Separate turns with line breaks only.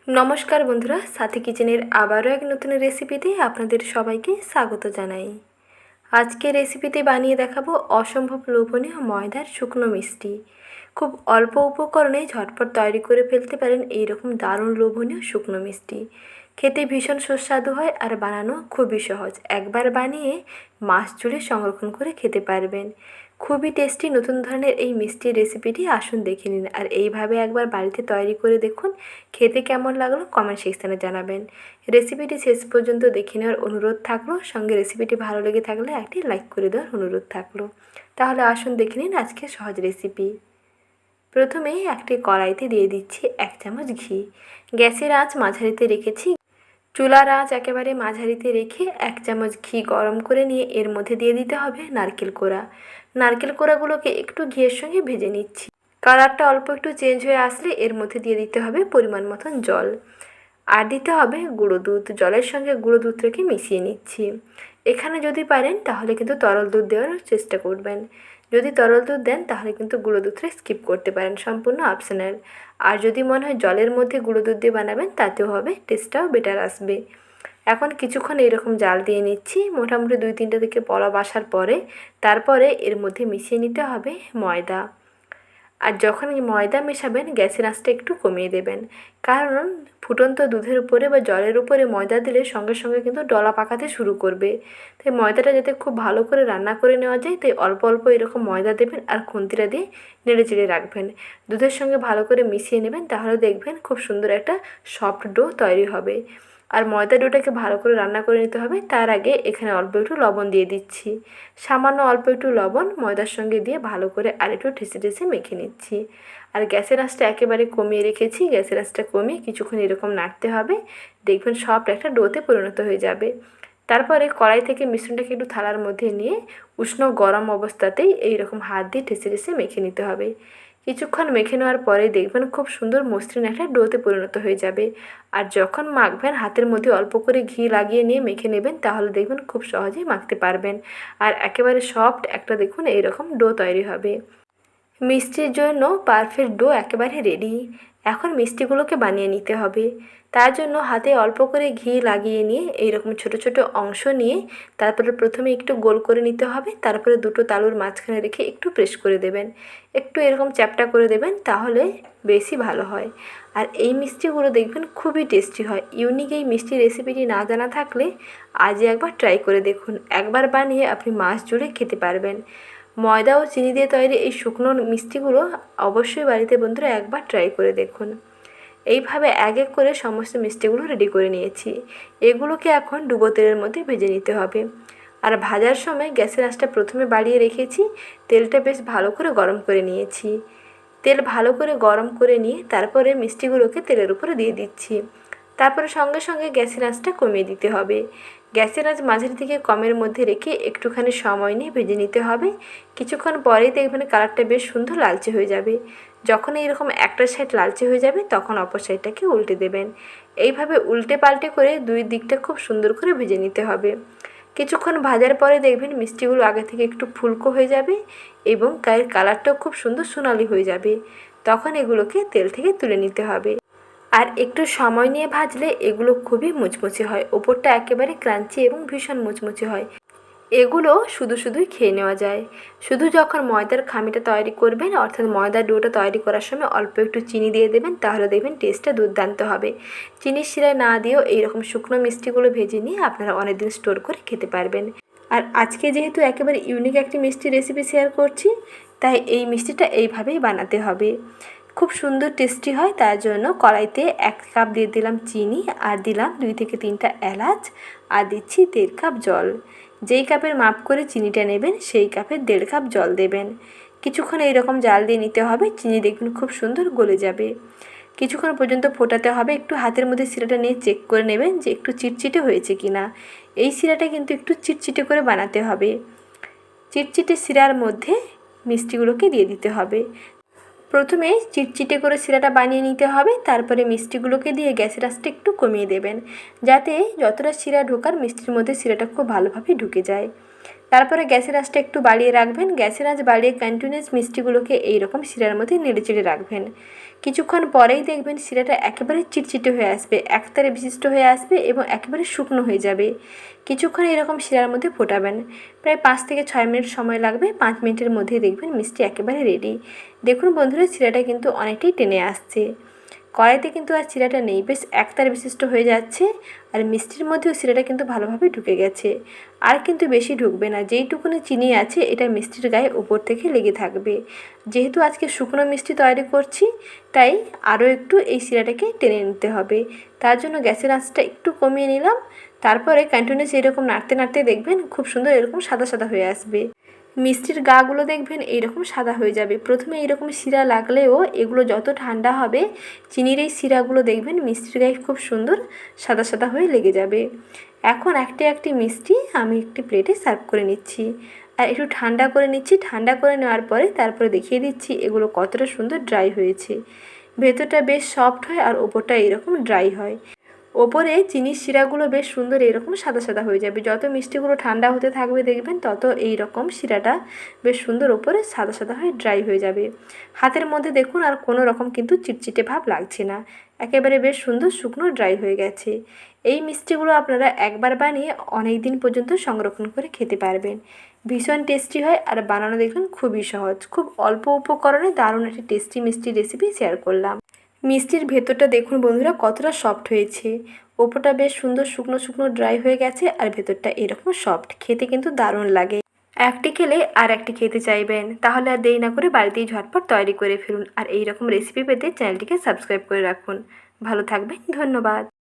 নমস্কার বন্ধুরা, সাথী কিচেনের আবারও এক নতুন রেসিপিতে আপনাদের সবাইকে স্বাগত জানাই। আজকে রেসিপিতে বানিয়ে দেখাবো অসম্ভব লোভনীয় ময়দার শুকনো মিষ্টি। খুব অল্প উপকরণে ঝটপট তৈরি করে ফেলতে পারেন এইরকম দারুণ লোভনীয় শুকনো মিষ্টি। খেতে ভীষণ সুস্বাদু হয় আর বানানো খুবই সহজ। একবার বানিয়ে মাস জুড়ে সংরক্ষণ করে খেতে পারবেন। খুবই টেস্টি নতুন ধরনের এই মিষ্টির রেসিপিটি আসুন দেখে নিন, আর এইভাবে একবার বাড়িতে তৈরি করে দেখুন। খেতে কেমন লাগলো কমেন্ট সেকশানে জানাবেন। রেসিপিটি শেষ পর্যন্ত দেখে নেওয়ার অনুরোধ থাকলো, সঙ্গে রেসিপিটি ভালো লেগে থাকলে একটি লাইক করে দেওয়ার অনুরোধ থাকলো। তাহলে আসুন দেখে নিন আজকে সহজ রেসিপি। প্রথমেই একটি কড়াইতে দিয়ে দিচ্ছি 1 চামচ ঘি। গ্যাসের আঁচ মাঝারিতে রেখেছি। চুলার আঁচ একেবারে মাঝারিতে রেখে 1 চামচ ঘি গরম করে নিয়ে এর মধ্যে দিয়ে দিতে হবে নারকেল কোড়া। নারকেল কোড়াগুলোকে একটু ঘিয়ের সঙ্গে ভেজে নিচ্ছি। কালারটা অল্প একটু চেঞ্জ হয়ে আসলে এর মধ্যে দিয়ে দিতে হবে পরিমাণ মতন জল, আর দিতে হবে গুঁড়ো দুধ। জলের সঙ্গে গুঁড়ো দুধটাকে মিশিয়ে নিচ্ছি। এখানে যদি পারেন তাহলে কিন্তু তরল দুধ দেওয়ার চেষ্টা করবেন। যদি তরল দুধ দেন তাহলে কিন্তু গুঁড়ো দুধটা স্কিপ করতে পারেন, সম্পূর্ণ অপশনাল। আর যদি মনে হয় জলের মধ্যে গুঁড়ো দুধ দিয়ে বানাবেন তাতেও হবে, টেস্টটাও বেটার আসবে। এখন কিছুক্ষণ এরকম জাল দিয়ে নিচ্ছি। মোটামুটি 2-3টা থেকে বলক আসার পরে তারপরে এর মধ্যে মিশিয়ে নিতে হবে ময়দা। আর যখন এই ময়দা মেশাবেন গ্যাসের আঁচটা একটু কমিয়ে দেবেন, কারণ ফুটন্ত দুধের উপরে বা জলের উপরে ময়দা দিলে সঙ্গে সঙ্গে কিন্তু ডলা পাকাতে শুরু করবে। তাই ময়দাটা যাতে খুব ভালো করে রান্না করে নেওয়া যায়, তাই অল্প অল্প এরকম ময়দা দেবেন আর খুন্তিটা দিয়ে নেড়ে চেড়ে রাখবেন। দুধের সঙ্গে ভালো করে মিশিয়ে নেবেন, তাহলে দেখবেন খুব সুন্দর একটা সফট ডো তৈরি হবে। আর ময়দা ডোটাকে ভালো করে রান্না করে নিতে হবে। তার আগে এখানে অল্প একটু লবণ দিয়ে দিচ্ছি। সামান্য অল্প একটু লবণ ময়দার সঙ্গে দিয়ে ভালো করে আর একটু ঠেসে ঠেসে মেখে নিচ্ছি। আর গ্যাসের আঁচটা একেবারে কমিয়ে রেখেছি। গ্যাসের আঁচটা কমিয়ে কিছুক্ষণ এরকম নাড়তে হবে। দেখবেন সফট একটা ডোতে পরিণত হয়ে যাবে। তারপরে কড়াই থেকে মিশ্রণটাকে একটু থালার মধ্যে নিয়ে উষ্ণ গরম অবস্থাতেই এইরকম হাত দিয়ে ঠেসে ঠেসে মেখে নিতে হবে। কিছুক্ষণ মেখে নেওয়ার পরে দেখবেন খুব সুন্দর মসৃণ একটা ডোতে পরিণত হয়ে যাবে। আর যখন মাখবেন হাতের মধ্যে অল্প করে ঘি লাগিয়ে নিয়ে মেখে নেবেন, তাহলে দেখবেন খুব সহজেই মাখতে পারবেন। আর একেবারে সফট একটা দেখুন এইরকম ডো তৈরি হবে। মিষ্টির জন্য পারফেক্ট ডো একেবারে রেডি। এখন মিষ্টিগুলোকে বানিয়ে নিতে হবে। তার জন্য হাতে অল্প করে ঘি লাগিয়ে নিয়ে এইরকম ছোট ছোট অংশ নিয়ে তারপরে প্রথমে একটু গোল করে নিতে হবে। তারপরে দুটো তালুর মাঝখানে রেখে একটু প্রেস করে দেবেন, একটু এরকম চ্যাপটা করে দেবেন, তাহলে বেশি ভালো হয়। আর এই মিষ্টিগুলো দেখবেন খুবই টেস্টি হয়। ইউনিক এই মিষ্টি রেসিপিটি না জানা থাকলে আজই একবার ট্রাই করে দেখুন। একবার বানিয়ে আপনি মাস জুড়ে খেতে পারবেন। ময়দা ও চিনি দিয়ে তৈরি এই শুকনো মিষ্টিগুলো অবশ্যই বাড়িতে বন্ধুরা একবার ট্রাই করে দেখুন। এইভাবে এক এক করে সমস্ত মিষ্টিগুলো রেডি করে নিয়েছি। এগুলোকে এখন ডুবো তেলের মধ্যে ভেজে নিতে হবে। আর ভাজার সময় গ্যাসের আঁচটা প্রথমে বাড়িয়ে রেখেছি। তেলটা বেশ ভালো করে গরম করে নিয়েছি। তেল ভালো করে গরম করে নিয়ে তারপরে মিষ্টিগুলোকে তেলের উপরে দিয়ে দিচ্ছি। তারপরে সঙ্গে সঙ্গে গ্যাসের আঁচটা কমিয়ে দিতে হবে। গ্যাসের আঁচ মাঝারি থেকে কমের মধ্যে রেখে একটুখানি সময় নিয়ে ভেজে নিতে হবে। কিছুক্ষণ পরেই দেখবেন কালারটা বেশ সুন্দর লালচে হয়ে যাবে। যখন এইরকম একটা সাইড লালচে হয়ে যাবে তখন অপর সাইডটাকে উল্টে দেবেন। এইভাবে উল্টে পাল্টে করে দুই দিকটা খুব সুন্দর করে ভেজে নিতে হবে। কিছুক্ষণ ভাজার পরে দেখবেন মিষ্টিগুলো আগে থেকে একটু ফুলকো হয়ে যাবে এবং গায়ের কালারটাও খুব সুন্দর সোনালি হয়ে যাবে। তখন এগুলোকে তেল থেকে তুলে নিতে হবে। আর একটু সময় নিয়ে ভাজলে এগুলো খুবই মুচমুচে হয়, ওপরটা একেবারে ক্রাঞ্চি এবং ভীষণ মুচমুচে হয়। এগুলো শুধুই খেয়ে নেওয়া যায়। শুধু যখন ময়দার খামিটা তৈরি করবেন, অর্থাৎ ময়দার ডোটা তৈরি করার সময় অল্প একটু চিনি দিয়ে দেবেন, তাহলে দেখবেন টেস্টটা দুর্দান্ত হবে। চিনির শিরায় না দিয়েও এইরকম শুকনো মিষ্টিগুলো ভেজে নিয়ে আপনারা অনেকদিন স্টোর করে খেতে পারবেন। আর আজকে যেহেতু একেবারে ইউনিক একটি মিষ্টি রেসিপি শেয়ার করছি, তাই এই মিষ্টিটা এইভাবেই বানাতে হবে। খুব সুন্দর টেস্টি হয়। তার জন্য কড়াইতে 1 কাপ দিয়ে দিলাম চিনি, আর দিলাম 2 থেকে 3টা এলাচ, আর দিচ্ছি 1.5 কাপ জল। যেই কাপের মাপ করে চিনিটা নেবেন সেই কাপের 1.5 কাপ জল দেবেন। কিছুক্ষণ এইরকম জাল দিয়ে নিতে হবে। চিনি দেখবেন খুব সুন্দর গলে যাবে। কিছুক্ষণ পর্যন্ত ফোটাতে হবে। একটু হাতের মধ্যে শিরাটা নিয়ে চেক করে নেবেন যে একটু চিটচিটে হয়েছে কিনা। এই শিরাটা কিন্তু একটু চিটচিটে করে বানাতে হবে। চিটচিটে শিরার মধ্যে মিষ্টিগুলোকে দিয়ে দিতে হবে। প্রথমে চিটচিটে করে শিরাটা বানিয়ে নিতে হবে। তারপরে মিষ্টিগুলোকে দিয়ে গ্যাসের আঁচটা একটু কমিয়ে দেবেন, যাতে যতটা শিরা ঢোকার মিষ্টির মধ্যে শিরাটা খুব ভালোভাবে ঢুকে যায়। তারপরে গ্যাসের আঁচটা একটু বাড়িয়ে রাখবেন। গ্যাসের আঁচ বাড়িয়ে কন্টিনিউয়াস মিষ্টিগুলোকে এইরকম শিরার মধ্যে নেড়েচেড়ে রাখবেন। কিছুক্ষণ পরেই দেখবেন শিরাটা একেবারে চিটচিটে হয়ে আসবে, একতারে বিশিষ্ট হয়ে আসবে এবং একেবারে শুকনো হয়ে যাবে। কিছুক্ষণ এরকম শিরার মধ্যে ফোটাবেন। প্রায় 5 থেকে 6 মিনিট সময় লাগবে। 5 মিনিটের মধ্যেই দেখবেন মিষ্টি একেবারে রেডি। দেখুন বন্ধুরা, শিরাটা কিন্তু অনেকটাই টেনে আসছে। কড়াইতে কিন্তু আর শিরাটা নেই, বেশ একতার বিশিষ্ট হয়ে যাচ্ছে। আর মিষ্টির মধ্যেও শিরাটা কিন্তু ভালোভাবে ঢুকে গেছে। আর কিন্তু বেশি ঢুকবে না, যেইটুকুনি চিনি আছে এটা মিষ্টির গায়ে উপর থেকে লেগে থাকবে। যেহেতু আজকে শুকনো মিষ্টি তৈরি করছি, তাই আরও একটু এই শিরাটাকে টেনে নিতে হবে। তার জন্য গ্যাসের আঁচটা একটু কমিয়ে নিলাম। তারপরে কন্টিনিউয়াস এরকম নাড়তে নাড়তে দেখবেন খুব সুন্দর এরকম সাদা সাদা হয়ে আসবে। মিষ্টির গাগুলো দেখবেন এইরকম সাদা হয়ে যাবে। প্রথমে এইরকম শিরা লাগলেও এগুলো যত ঠান্ডা হবে, চিনির এই শিরাগুলো দেখবেন মিষ্টির গায়ে খুব সুন্দর সাদা সাদা হয়ে লেগে যাবে। এখন একটি একটি মিষ্টি আমি একটি প্লেটে সার্ভ করে নিচ্ছি আর একটু ঠান্ডা করে নিচ্ছি। ঠান্ডা করে নেওয়ার পরে তারপরে দেখিয়ে দিচ্ছি এগুলো কতটা সুন্দর ড্রাই হয়েছে। ভেতরটা বেশ সফট হয় আর ওপরটা এরকম ড্রাই হয়। ওপরে চিনির শিরাগুলো বেশ সুন্দর এরকম সাদা সাদা হয়ে যাবে। যত মিষ্টিগুলো ঠান্ডা হতে থাকবে দেখবেন তত এই রকম শিরাটা বেশ সুন্দর ওপরে সাদা সাদা হয়ে ড্রাই হয়ে যাবে। হাতের মধ্যে দেখুন আর কোনো রকম কিন্তু চিটচিটে ভাব লাগছে না, একেবারে বেশ সুন্দর শুকনো ড্রাই হয়ে গেছে। এই মিষ্টিগুলো আপনারা একবার বানিয়ে অনেক দিন পর্যন্ত সংরক্ষণ করে খেতে পারবেন। ভীষণ টেস্টি হয় আর বানানো দেখুন খুবই সহজ। খুব অল্প উপকরণে দারুণ একটি টেস্টি মিষ্টি রেসিপি শেয়ার করলাম। মিষ্টির ভেতরটা দেখুন বন্ধুরা কতটা সফট হয়েছে। ওপরটা বেশ সুন্দর শুকনো শুকনো ড্রাই হয়ে গেছে আর ভেতরটা এরকম সফট, খেতে কিন্তু দারুণ লাগে। একটি খেলে আর একটি খেতে চাইবেন। তাহলে আর দেরি না করে বাড়িতেই ঝটপট তৈরি করে ফেলুন। আর এই রকম রেসিপি পেতে চ্যানেলটিকে সাবস্ক্রাইব করে রাখুন। ভালো থাকবেন, ধন্যবাদ।